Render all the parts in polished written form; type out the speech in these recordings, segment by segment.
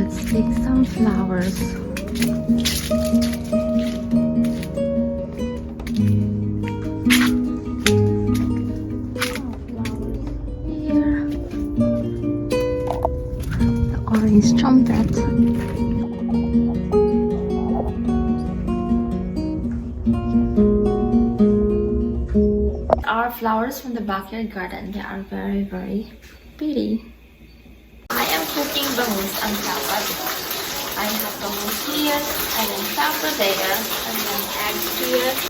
Let's pick some flowers. Here, the orange trumpet. Our flowers from the backyard garden. They are very, very pretty. I am cooking bangus on salad. I have bangus here, and then pepper there, and then eggs here.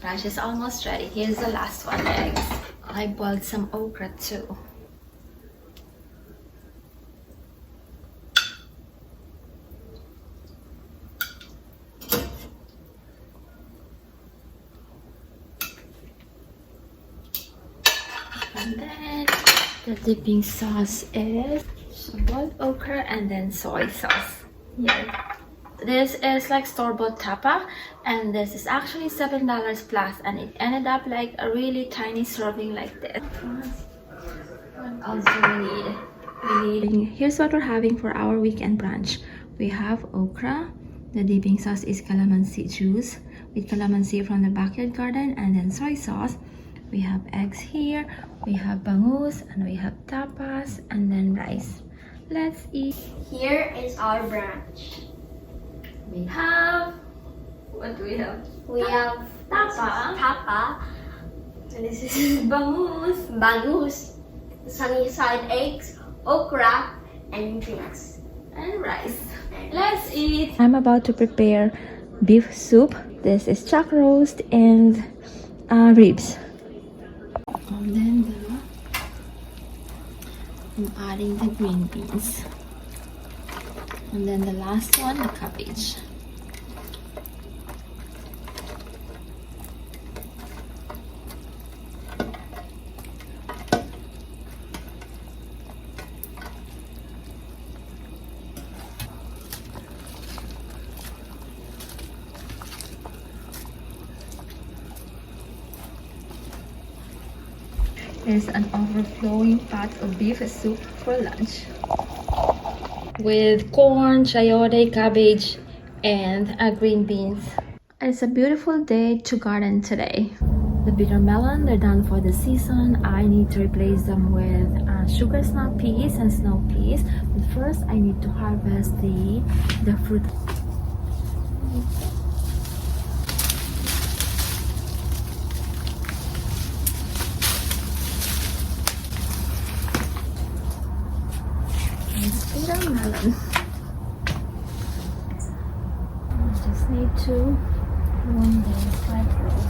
Brunch is almost ready. Here's the last one, the eggs. I boiled some okra too. And then the dipping sauce is some boiled okra and then soy sauce. Yeah. This is like store-bought tapa, and this is actually $7 plus, and it ended up like a really tiny serving like this. What else do we need? Here's what we're having for our weekend brunch. We have okra. The dipping sauce is calamansi juice with calamansi from the backyard garden, and then soy sauce. We have eggs here. We have bangus, and we have tapas, and then rice. Let's eat. Here is our brunch. We have, what do we have? We have tapa. And this is bangus, sunny side eggs, okra, and drinks. And rice. Let's eat. I'm about to prepare beef soup. This is chuck roast and ribs. And then I'm adding the green beans. And then the last one, the cabbage. Here's an overflowing pot of beef soup for lunch, with corn, chayote, cabbage, and green beans. It's a beautiful day to garden today. The bitter melon, they're done for the season. I need to replace them with sugar snap peas and snow peas. But first, I need to harvest the fruit. Bitter melon. I just need to warm this like this.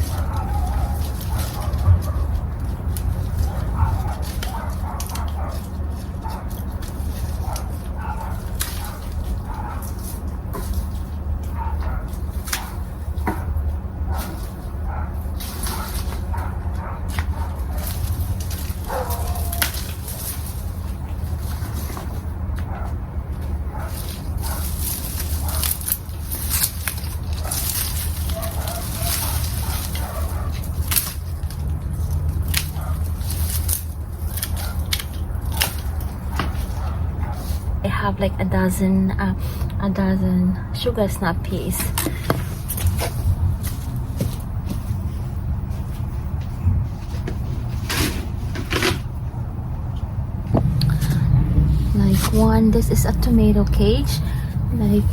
I have like a dozen sugar snap peas. Like one, this is a tomato cage. Like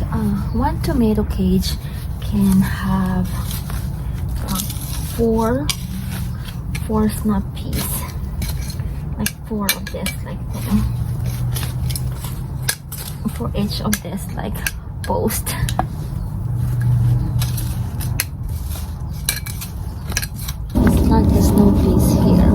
one tomato cage can have four snap peas. Like four of this, like that. For each of this like post. It's not the snow peas here.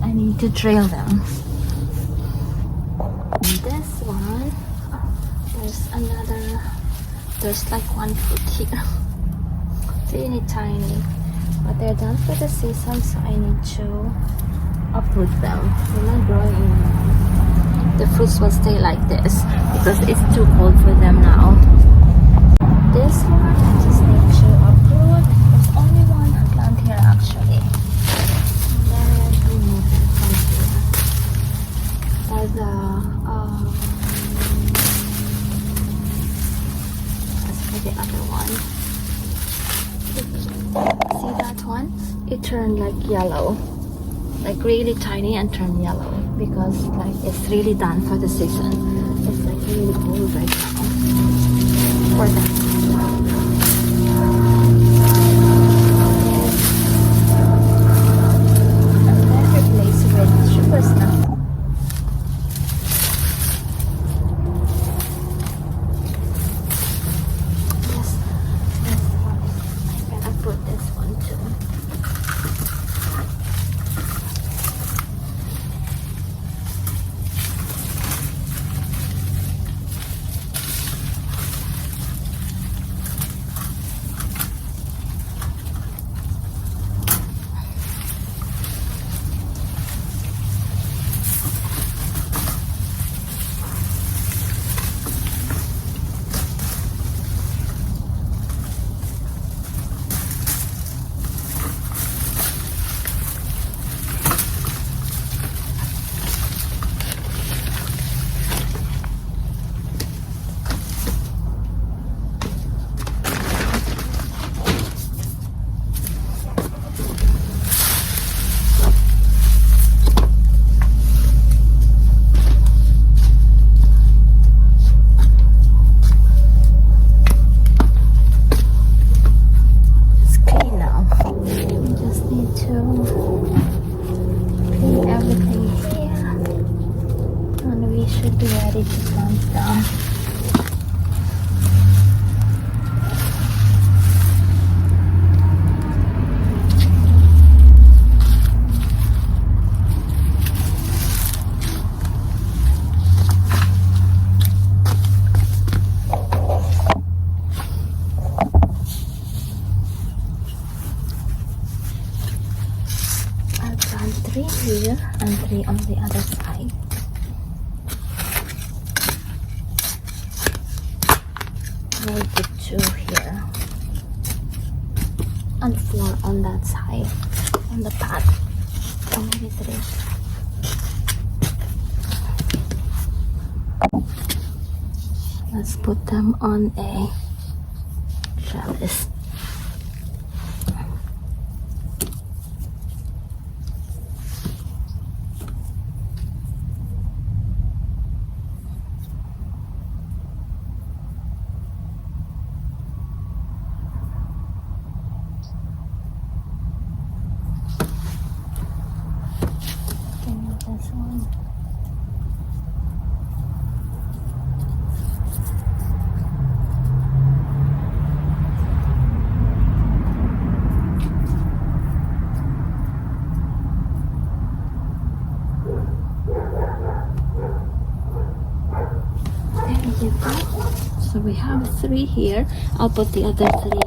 and I need to drill them. This one, there's like one fruit here. Teeny tiny, but they're done for the season, so I need to uproot them. They're not growing anymore. The fruits will stay like this because it's too cold for them now. This one I just need to uproot. There's only one plant here actually. Then remove it from here. That's for the other one. See that one? It turned like yellow, like really tiny and turned yellow because like it's really done for the season. It's like really cold right now for them. And then replace with sugar snap. Here and 3 on the other side. We'll put 2 here and 4 on that side on the path. Or maybe 3. Let's put them on a trellis. This one. There you go. So we have 3 here. I'll put the other 3.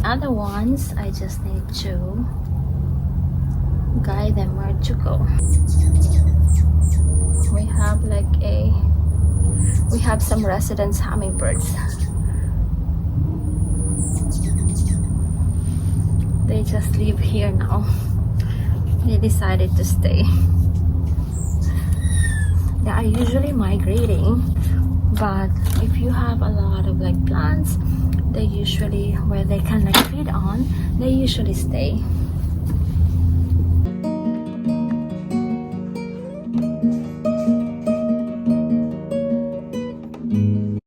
Other ones, I just need to guide them where to go. We have some residence hummingbirds. They just live here now. They decided to stay. They are usually migrating, but if you have a lot of like plants, they usually, where they can like feed on, they usually stay.